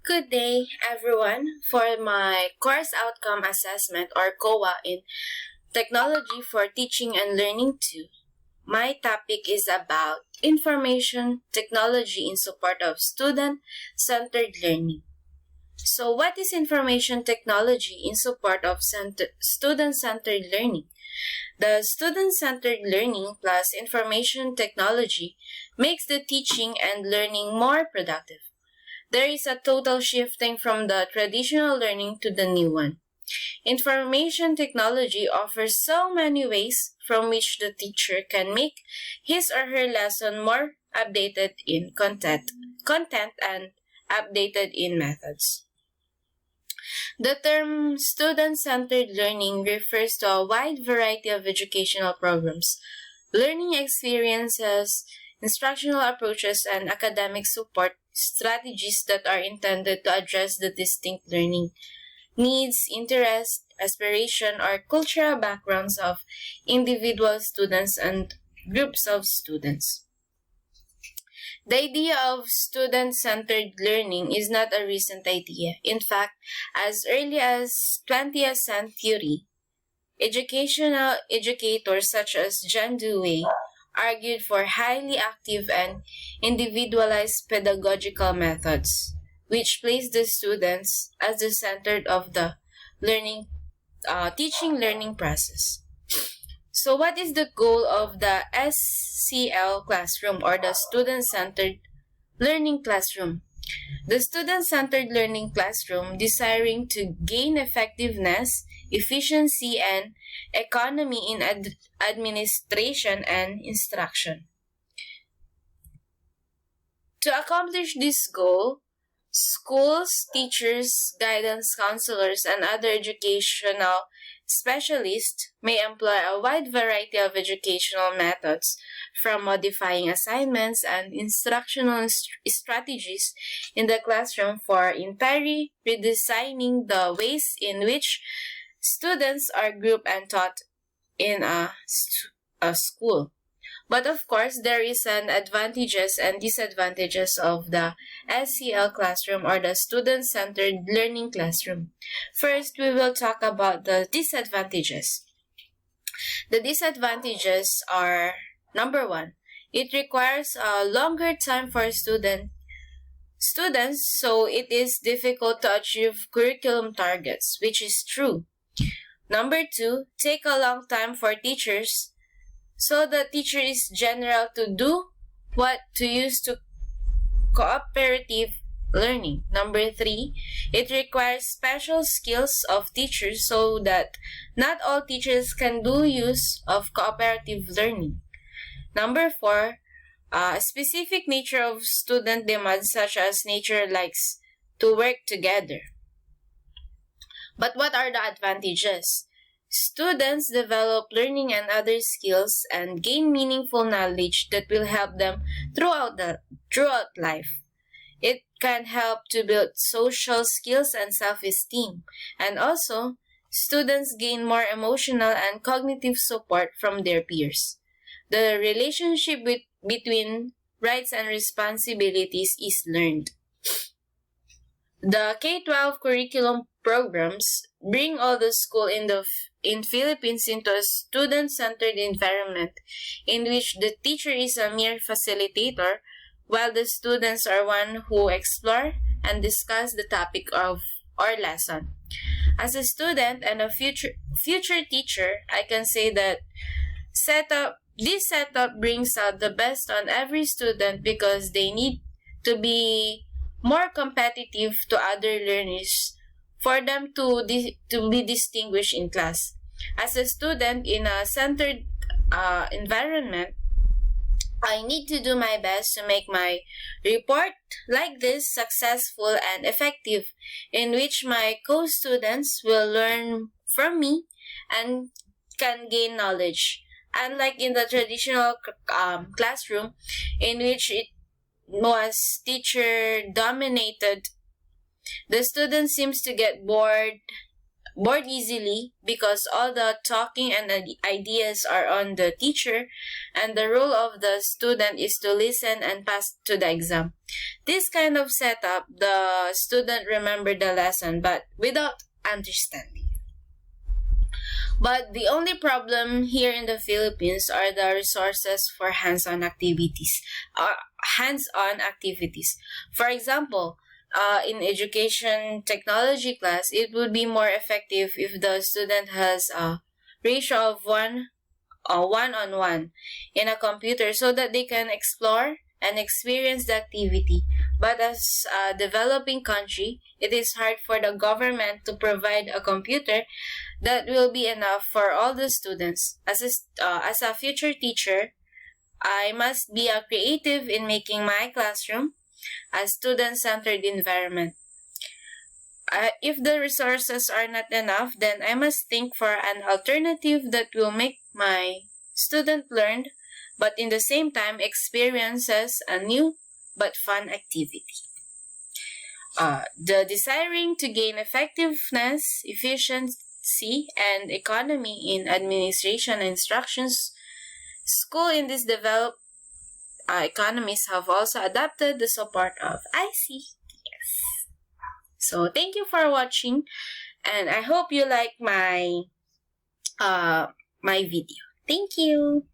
Good day, everyone. For my course outcome assessment or COA in Technology for Teaching and Learning 2, my topic is about information technology in support of student-centered learning. So, what is information technology in support of student-centered learning? The student-centered learning plus information technology makes the teaching and learning more productive. There is a total shifting from the traditional learning to the new one. Information technology offers so many ways from which the teacher can make his or her lesson more updated in content and updated in methods. The term student-centered learning refers to a wide variety of educational programs, learning experiences, instructional approaches, and academic support strategies that are intended to address the distinct learning needs, interest, aspiration, or cultural backgrounds of individual students and groups of students. The idea of student-centered learning is not a recent idea. In fact, as early as 20th century, educational educators such as John Dewey argued for highly active and individualized pedagogical methods, which place the students as the center of the teaching learning process. So what is the goal of the SCL classroom or the student-centered learning classroom? The student-centered learning classroom, desiring to gain effectiveness, efficiency, and economy in administration and instruction. To accomplish this goal, schools, teachers, guidance counselors, and other educational specialists may employ a wide variety of educational methods, from modifying assignments and instructional strategies in the classroom for entirely redesigning the ways in which students are grouped and taught in a school. But of course, there is an advantages and disadvantages of the SCL classroom or the student-centered learning classroom. First, we will talk about the disadvantages. The disadvantages are, number one, it requires a longer time for students, so it is difficult to achieve curriculum targets, which is true. Number two, take a long time for teachers, so the teacher is general to do what to use to cooperative learning. Number three, it requires special skills of teachers so that not all teachers can do use of cooperative learning. Number four, a specific nature of student demands such as nature likes to work together. But what are the advantages? Students develop learning and other skills and gain meaningful knowledge that will help them throughout life. It can help to build social skills and self-esteem. And also, students gain more emotional and cognitive support from their peers. The relationship between rights and responsibilities is learned. The K-12 curriculum programs bring all the school in Philippines into a student-centered environment in which the teacher is a mere facilitator while the students are one who explore and discuss the topic of our lesson. As a student and a future teacher, I can say that this setup brings out the best on every student because they need to be more competitive to other learners for them to be distinguished in class. As a student in a centered environment, I need to do my best to make my report like this successful and effective, in which my co-students will learn from me and can gain knowledge. Unlike in the traditional classroom, in which it was teacher dominated, the student seems to get bored easily because all the talking and the ideas are on the teacher, and the role of the student is to listen and pass to the exam. This kind of setup, the student remember the lesson but without understanding. But the only problem here in the Philippines are the resources for hands-on activities. For example, in education technology class, it would be more effective if the student has a ratio of one-on-one in a computer so that they can explore and experience the activity. But as a developing country, it is hard for the government to provide a computer that will be enough for all the students. As a future teacher, I must be a creative in making my classroom a student-centered environment. If the resources are not enough, then I must think for an alternative that will make my student learn, but in the same time experiences a new but fun activity. The desiring to gain effectiveness, efficiency, and economy in administration and instructions, school in these developed economies have also adopted the support of ICTS. So thank you for watching, and I hope you like my video. Thank you.